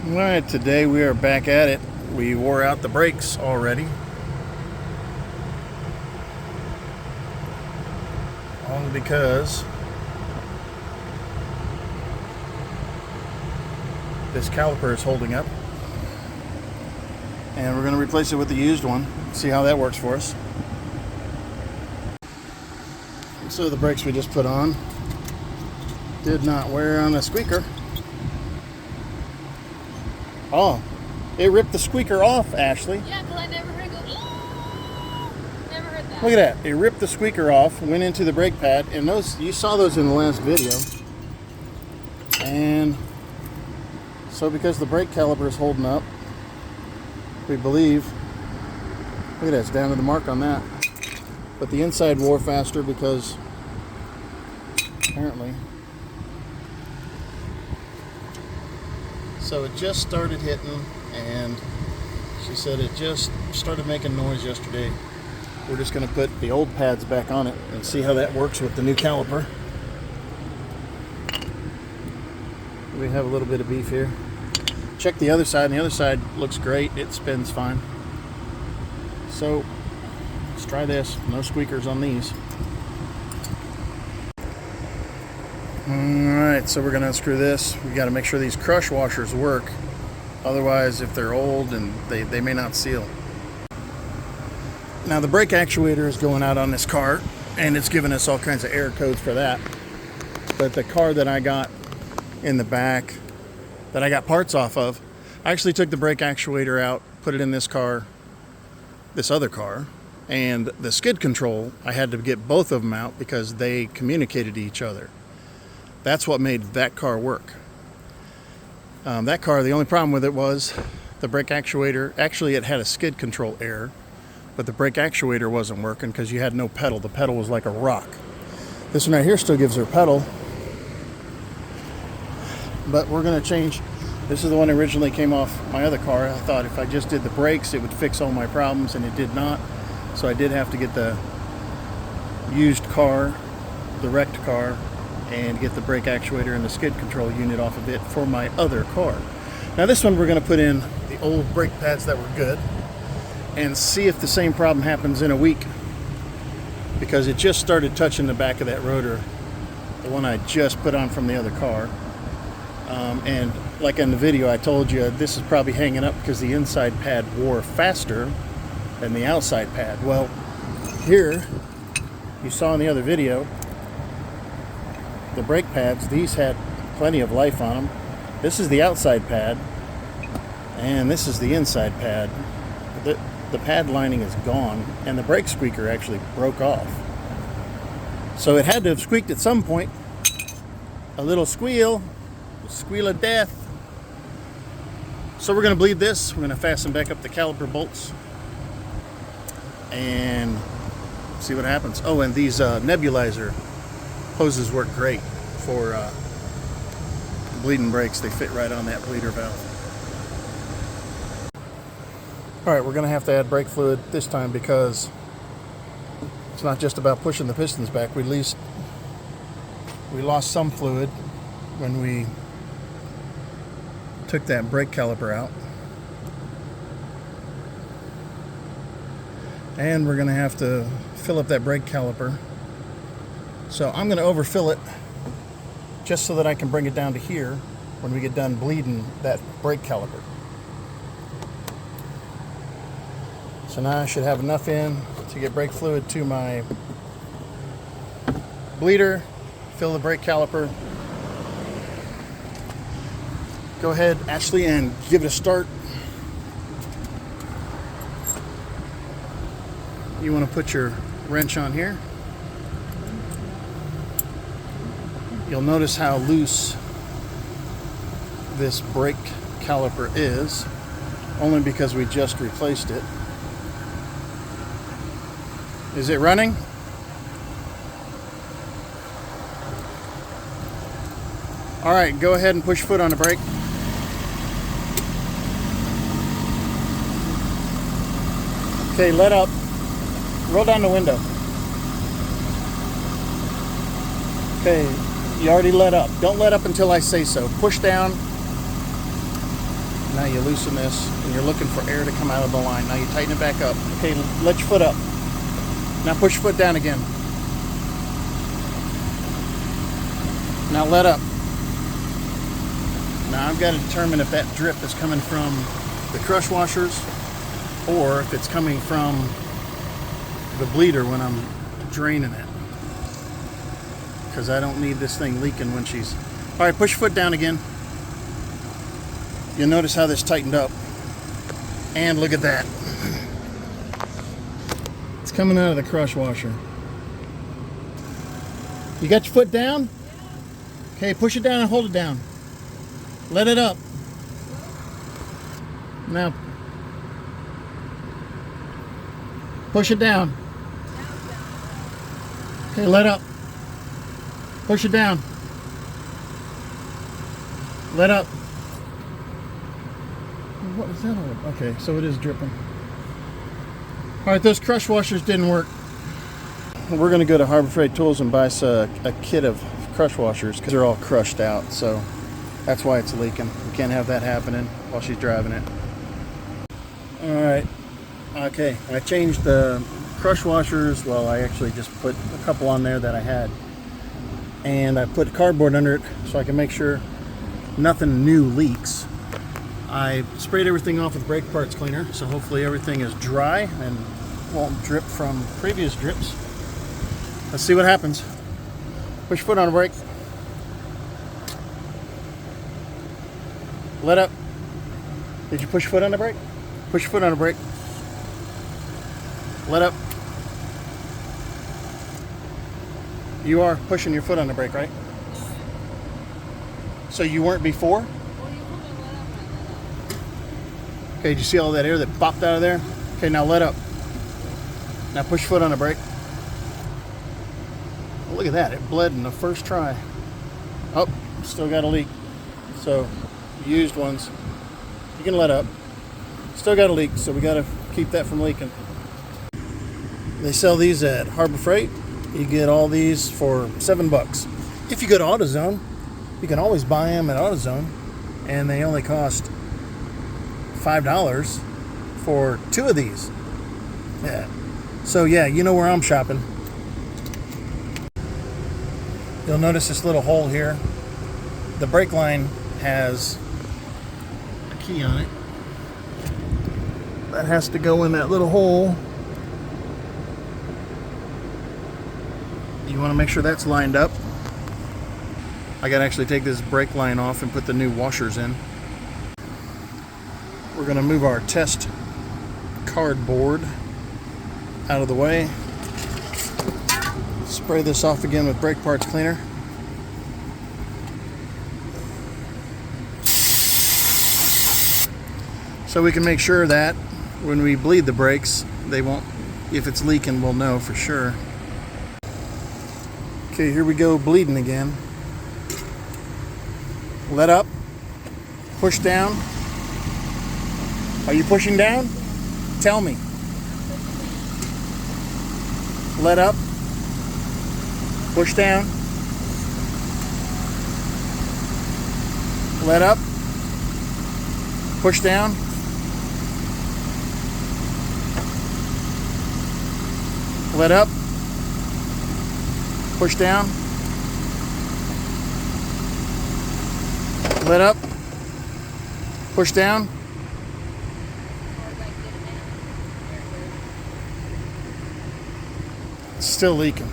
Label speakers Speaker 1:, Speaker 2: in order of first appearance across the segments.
Speaker 1: Alright, today we are back at it. We wore out the brakes already. Only because this caliper is holding up. And we're going to replace it with the used one. See how that works for us. So the brakes we just put on did not wear on the squeaker. Oh, it ripped the squeaker off, Ashley.
Speaker 2: Yeah, because I never heard it go, never heard that.
Speaker 1: Look at that. It ripped the squeaker off, went into the brake pad, and those, you saw those in the last video. And so because the brake caliper is holding up, we believe, look at that, it's down to the mark on that. But the inside wore faster because apparently. So it just started hitting, and she said it just started making noise yesterday. We're just going to put the old pads back on it and see how that works with the new caliper. We have a little bit of beef here. Check the other side, and the other side looks great. It spins fine. So let's try this. No squeakers on these. Alright, so we're going to unscrew this. We got to make sure these crush washers work. Otherwise, if they're old, and they may not seal. Now the brake actuator is going out on this car, and it's giving us all kinds of error codes for that. But the car that I got in the back, that I got parts off of, I actually took the brake actuator out, put it in this car, this other car, and the skid control, I had to get both of them out because they communicated to each other. That's what made that car work. That car, the only problem with it was the brake actuator, actually it had a skid control error, but the brake actuator wasn't working because you had no pedal. The pedal was like a rock. This one right here still gives her pedal, but we're gonna change. This is the one that originally came off my other car. I thought if I just did the brakes, it would fix all my problems, and it did not. So I did have to get the used car, the wrecked car, and get the brake actuator and the skid control unit off of it for my other car. Now this one we're going to put in the old brake pads that were good and see if the same problem happens in a week, because it just started touching the back of that rotor, the one I just put on from the other car. And like in the video I told you, this is probably hanging up because the inside pad wore faster than the outside pad. Well, here you saw in the other video, the brake pads, these had plenty of life on them. This is the outside pad, and this is the inside pad. The pad lining is gone, and the brake squeaker actually broke off. So it had to have squeaked at some point. A little squeal of death. So we're going to bleed this. We're going to fasten back up the caliper bolts and see what happens. Oh, and these nebulizer hoses work great for bleeding brakes. They fit right on that bleeder valve. Alright, we're going to have to add brake fluid this time because it's not just about pushing the pistons back. We lost some fluid when we took that brake caliper out. And we're going to have to fill up that brake caliper. So I'm going to overfill it just so that I can bring it down to here when we get done bleeding that brake caliper. So now I should have enough in to get brake fluid to my bleeder, fill the brake caliper. Go ahead, Ashley, and give it a start. You want to put your wrench on here. You'll notice how loose this brake caliper is, only because we just replaced it. Is it running? All right, go ahead and push foot on the brake. Okay, let up. Roll down the window. Okay, you already let up. Don't let up until I say so. Push down. Now you loosen this, and you're looking for air to come out of the line. Now you tighten it back up. Okay, let your foot up. Now push your foot down again. Now let up. Now I've got to determine if that drip is coming from the crush washers or if it's coming from the bleeder when I'm draining it. Because I don't need this thing leaking when she's... All right, push your foot down again. You'll notice how this tightened up. And look at that. It's coming out of the crush washer. You got your foot down? Okay, push it down and hold it down. Let it up. Now, push it down. Okay, let up. Push it down. Let up. What is that all about? Okay, so it is dripping. All right, those crush washers didn't work. We're going to go to Harbor Freight Tools and buy a kit of crush washers because they're all crushed out. So that's why it's leaking. We can't have that happening while she's driving it. All right. Okay, I changed the crush washers. Well, I actually just put a couple on there that I had. And I put cardboard under it so I can make sure nothing new leaks. I sprayed everything off with brake parts cleaner, so hopefully everything is dry and won't drip from previous drips. Let's see what happens. Push your foot on the brake. Let up. Did you push your foot on the brake? Push your foot on the brake. Let up. You are pushing your foot on the brake, right? So you weren't before?
Speaker 2: Well, you told me to let up and I let up.
Speaker 1: Okay, did you see all that air that popped out of there? Okay, now let up. Now push your foot on the brake. Oh, look at that, it bled in the first try. Oh, still got a leak. So, used ones. You can let up. Still got a leak, so we gotta keep that from leaking. They sell these at Harbor Freight. You get all these for $7. If you go to AutoZone, you can always buy them at AutoZone, and they only cost $5 for 2 of these. Yeah. So yeah, you know where I'm shopping. You'll notice this little hole here. The brake line has a key on it. That has to go in that little hole. You want to make sure that's lined up. I got to actually take this brake line off and put the new washers in. We're going to move our test cardboard out of the way. Spray this off again with brake parts cleaner. So we can make sure that when we bleed the brakes, they won't, if it's leaking, we'll know for sure. Okay, here we go, bleeding again. Let up, push down. Are you pushing down? Tell me. Let up, push down. Let up, push down. Let up, push down. Let up, push down. It's still leaking.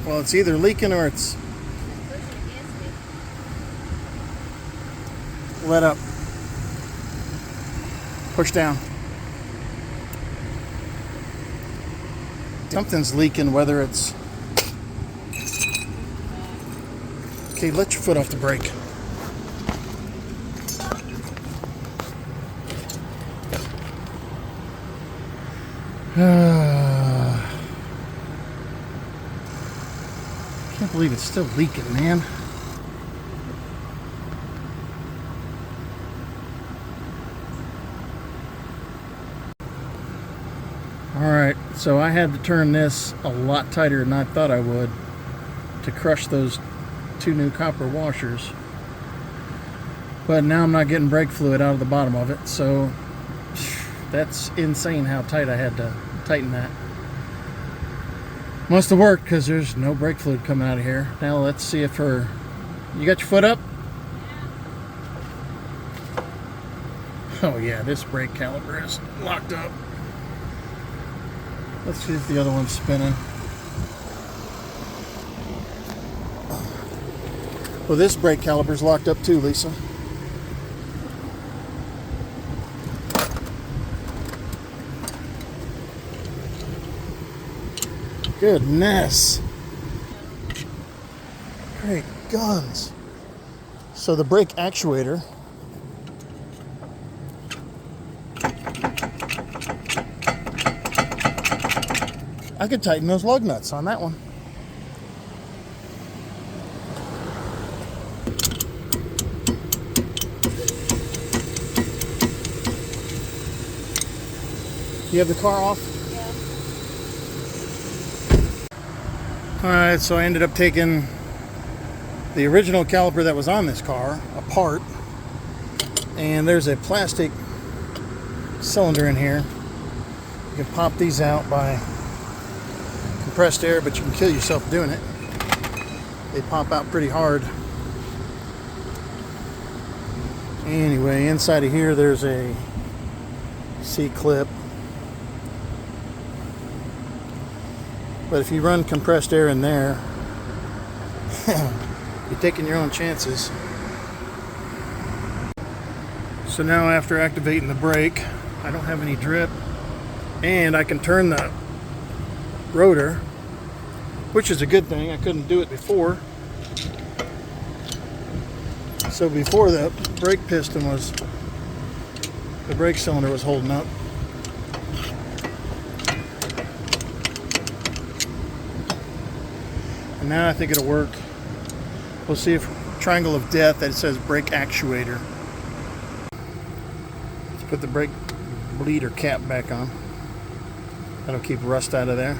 Speaker 1: Well, it's either leaking or it's... Let up, push down. Something's leaking, whether it's... Okay, let your foot off the brake. Can't believe it's still leaking, man. Alright, so I had to turn this a lot tighter than I thought I would to crush those 2 new copper washers. But now I'm not getting brake fluid out of the bottom of it, so that's insane how tight I had to tighten that. Must have worked because there's no brake fluid coming out of here. Now let's see if her... You got your foot up? Oh yeah, this brake caliper is locked up. Let's see if the other one's spinning. Well, this brake caliper's locked up too, Lisa. Goodness. Great guns. So the brake actuator I could tighten those lug nuts on that one. You have the car off?
Speaker 2: Yeah.
Speaker 1: Alright, so I ended up taking the original caliper that was on this car apart, and there's a plastic cylinder in here. You can pop these out by compressed air, but you can kill yourself doing it. They pop out pretty hard. Anyway, inside of here there's a C-clip. But if you run compressed air in there, you're taking your own chances. So now after activating the brake, I don't have any drip, and I can turn the rotor, which is a good thing. I couldn't do it before. So before the brake piston was, the brake cylinder was holding up. And now I think it'll work. We'll see if triangle of death that says brake actuator. Let's put the brake bleeder cap back on. That'll keep rust out of there.